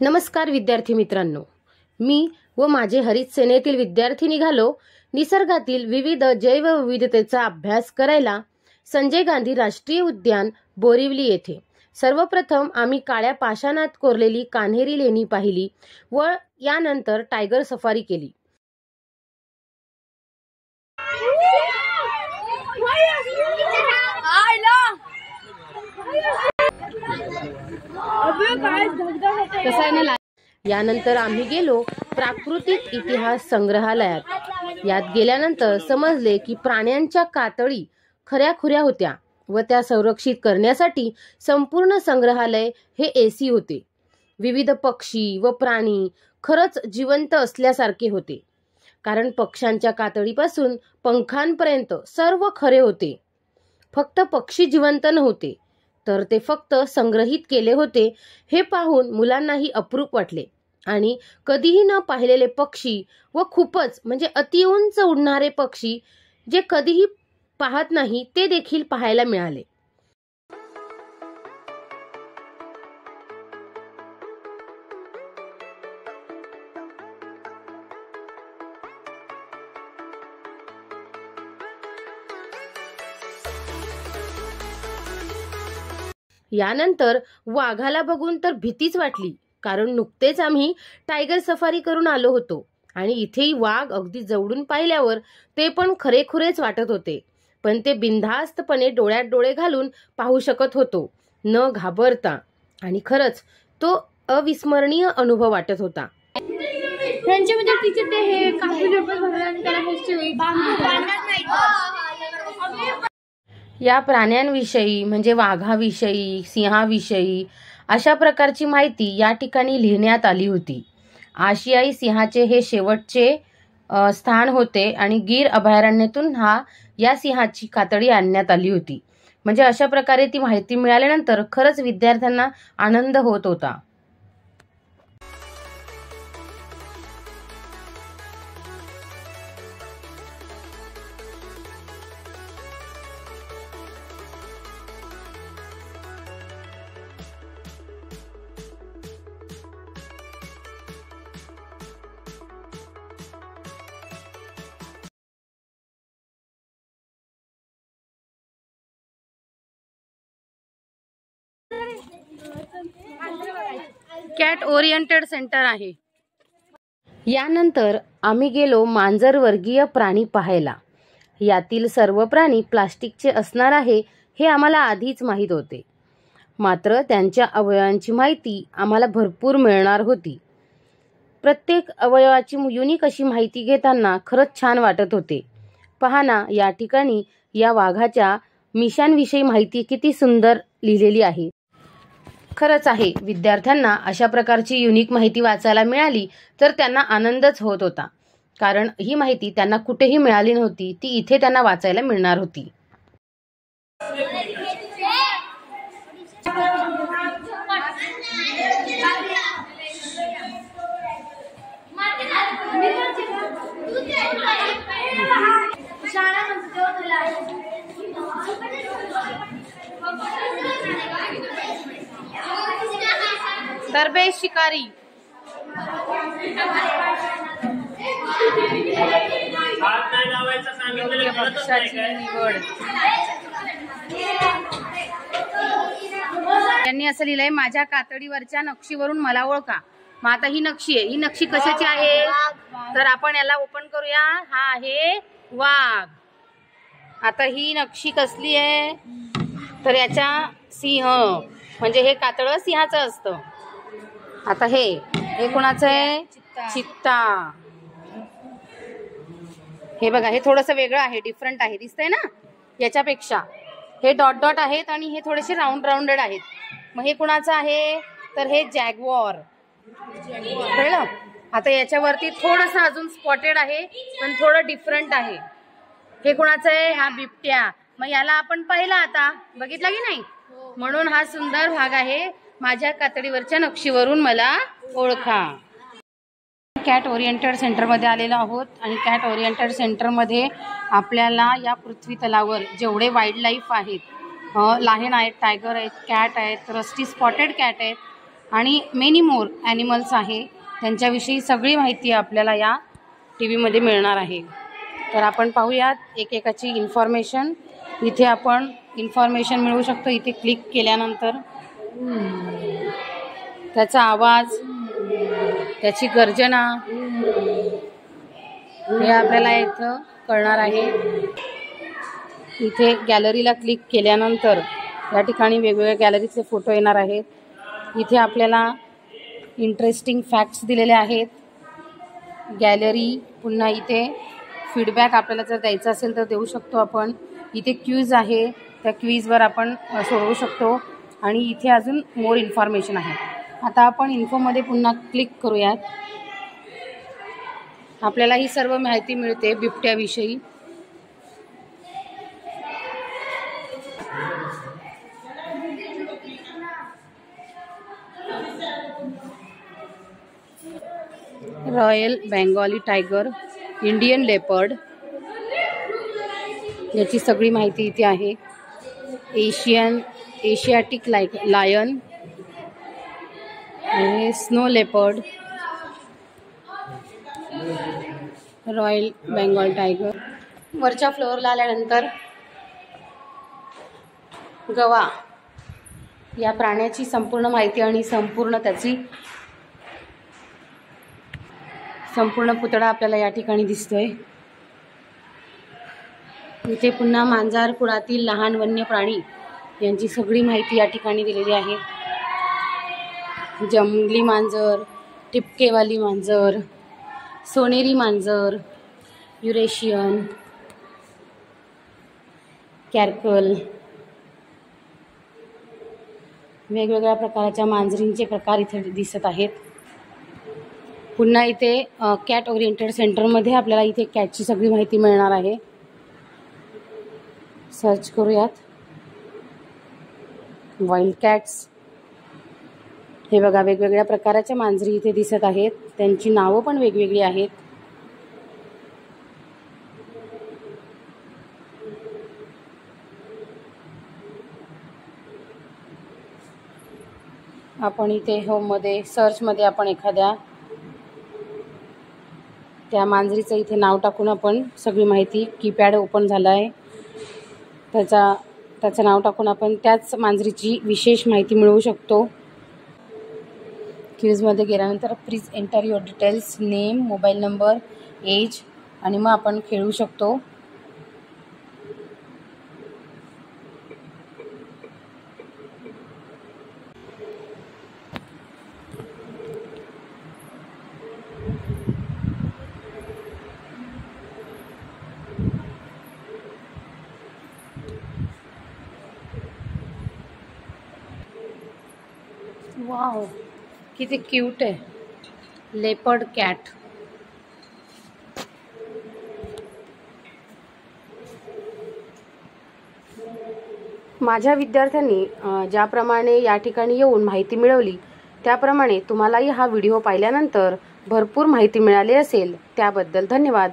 नमस्कार विद्यार्थी मित्रांनो, मी व माझे हरित सेनेतील विद्यार्थी निघालो निसर्गातील विविध जैवविविधतेचा अभ्यास करायला संजय गांधी राष्ट्रीय उद्यान बोरिवली येथे। सर्वप्रथम आम्ही काळ्या पाषाणात कोरलेली कान्हेरी लेणी पाहिली व यानंतर टायगर सफारी केली। यानंतर आम्ही गेलो प्राकृतिक इतिहास संग्रहालयात। यात गेल्यानंतर समजले की प्राण्यांच्या कातळी खऱ्याखुऱ्या होत्या व त्या संरक्षित करण्यासाठी संपूर्ण संग्रहालय हे एसी होते। विविध पक्षी व प्राणी खरंच जिवंत असल्यासारखे होते, कारण पक्ष्यांच्या कातळीपासून पंखांपर्यंत सर्व खरे होते। फक्त पक्षी जिवंत नव्हते, तर ते फक्त संग्रहित केले होते हे पाहून मुलांनाही अप्रूप वाटले आणि कधीही न पाहिलेले पक्षी व खूपच म्हणजे अतिउंच उडणारे पक्षी जे कधीही पाहत नाही ते देखील पाहायला मिळाले। यानंतर वाघाला बघून तर भीतीच वाटली, कारण नुकतेच आम्ही टायगर सफारी करून आलो होतो आणि इथेही वाघ अगदी जवळून पाहिल्यावर ते पण खरेखुरेच वाटत होते, पण ते बिनधास्तपणे डोळ्यात डोळे घालून पाहू शकत होतो न घाबरता, आणि खरंच तो अविस्मरणीय अनुभव वाटत होता। या प्राण्यांविषयी म्हणजे वाघाविषयी, सिंहाविषयी अशा प्रकारची माहिती या ठिकाणी लिहिण्यात आली होती। आशियाई सिंहाचे हे शेवटचे स्थान होते आणि गीर अभयारण्यातून या सिंहाची कातळी आणण्यात आली होती। म्हणजे अशा प्रकारे ती माहिती मिळाल्यानंतर खरंच विद्यार्थ्यांना आनंद होत होता। कॅट ओरिएंटेड सेंटर आहे। यानंतर आम्ही गेलो मांजर वर्गीय प्राणी पाहायला। यातील सर्व प्राणी प्लास्टिकचे असणार आहे हे आम्हाला आधीच माहीत होते, मात्र त्यांच्या अवयवांची माहिती आम्हाला भरपूर मिळणार होती। प्रत्येक अवयवाची युनिक अशी माहिती घेताना खरंच छान वाटत होते। पहा ना, या ठिकाणी या वाघाच्या मिशांविषयी माहिती किती सुंदर लिहिलेली आहे। खरंच आहे, विद्यार्थ्यांना अशा प्रकारची युनिक माहिती वाचायला मिळाली तर त्यांना आनंदच होत होता, कारण ही माहिती त्यांना कुठेही मिळाली नव्हती, ती इथे त्यांना वाचायला मिळणार होती। दरवेश शिकारी, त्यांनी असं लिहिलंय, माझ्या कातडीवरच्या नक्षीवरून मला ओळखा। मग आता ही नक्षी आहे, ही नक्षी कशाची आहे तर आपण याला ओपन करूया। हा आहे वाघ। आता ही नक्षी कसली आहे तर याच्या सिंह, म्हणजे हे कातळ सिंहाचं असतं। आता हे कोणाचं आहे, चित्ता। हे बघा, हे थोडंसं वेगळं आहे, डिफरंट आहे, दिसतंय ना याच्यापेक्षा। हे डॉट डॉट आहेत आणि हे थोडेसे राऊंडेड आहेत। मग हे कुणाचं आहे तर हे जॅग्वार, कळलं। आता याच्यावरती थोडंसं अजून स्पॉटेड आहे, पण थोडं डिफरंट आहे। हे कुणाचं आहे, हा बिबट्या। मग याला आपण पाहिला, आता बघितला की नाही, म्हणून हा सुंदर भाग आहे, माझ्या कातडीवरच्या नक्षीवरून मला ओळखा। कॅट ओरिएंटेड सेंटरमध्ये आलेलो आहोत आणि कॅट ओरिएंटेड सेंटरमध्ये आपल्याला या पृथ्वी तलावर जेवढे वाईल्ड लाईफ आहेत, लायन आहेत, टायगर आहेत, कॅट आहेत, रस्टी स्पॉटेड कॅट आहेत, आणि मेनी मोर ॲनिमल्स आहे, त्यांच्याविषयी सगळी माहिती आपल्याला या टी व्हीमध्ये मिळणार आहे. तर आपण पाहूयात एकेकाची इन्फॉर्मेशन. इथे आपण इन्फॉर्मेशन मिळवू शकतो. इथे क्लिक केल्यानंतर त्याचा आवाज, त्याची गर्जना हे आपल्याला इथं कळणार आहे. इथे गॅलरीला क्लिक केल्यानंतर या ठिकाणी वेगवेगळ्या गॅलरीचे फोटो येणार आहेत. इथे आपल्याला इंटरेस्टिंग फॅक्ट्स दिलेले आहेत. गॅलरी, पुन्हा इथे फीडबॅक आपल्याला जर द्यायचा असेल तर देऊ शकतो आपण. इथे क्विज आहे, त्या क्विजवर आपण सोडवू शकतो. आणि इथे अजून मोर इन्फॉर्मेशन आहे. आता आपण इन्फोमध्ये पुन्हा क्लिक करूयात. आपल्याला ही सर्व माहिती मिळते बिबट्याविषयी. Royal Bengali tiger, Indian leopard याची सगळी माहिती इथे आहे. Asiatic lion, snow leopard, royal Bengal tiger. वरच्या फ्लोअरला आल्यानंतर गवा या प्राण्याची संपूर्ण माहिती आणि संपूर्ण पुतळा आपल्याला या ठिकाणी दिसतोय. इथे पुन्हा मांजर कुळातील लहान वन्य प्राणी यांची सगळी माहिती या ठिकाणी दिलेली आहे. जंगली मांजर, टिपकेवाली मांजर, सोनेरी मांजर, युरेशियन, कॅरकल, वेगवेगळ्या प्रकारच्या मांजरींचे प्रकार इथे दिसत आहेत. पुन्हा इथे कॅट ओरिएंटेड सेंटरमध्ये आपल्याला इथे कॅटची सगळी माहिती मिळणार आहे. सर्च करूयात. वाईल्ड कॅट्स, हे बघा वेगवेगळ्या प्रकारच्या मांजरी इथे दिसत आहेत. त्यांची नावं पण वेगवेगळी आहेत. आपण इथे होममध्ये सर्चमध्ये आपण एखाद्या त्या मांजरीचं इथे नाव टाकून आपण सगळी माहिती, कीपॅड ओपन झाला आहे, त्याचं नाव टाकून आपण त्याच मांजरीची विशेष माहिती मिळवू शकतो. क्यूजमध्ये गेल्यानंतर please enter your details, name, mobile number, age, आणि मग आपण खेळू शकतो. वाव, किती क्यूट आहे. Leopard cat. माझ्या विद्यार्थ्यांनी ज्याप्रमाणे या ठिकाणी येऊन माहिती मिळवली त्याप्रमाणे तुम्हालाही हा व्हिडिओ पाहिल्यानंतर भरपूर माहिती मिळाली असेल. त्याबद्दल धन्यवाद.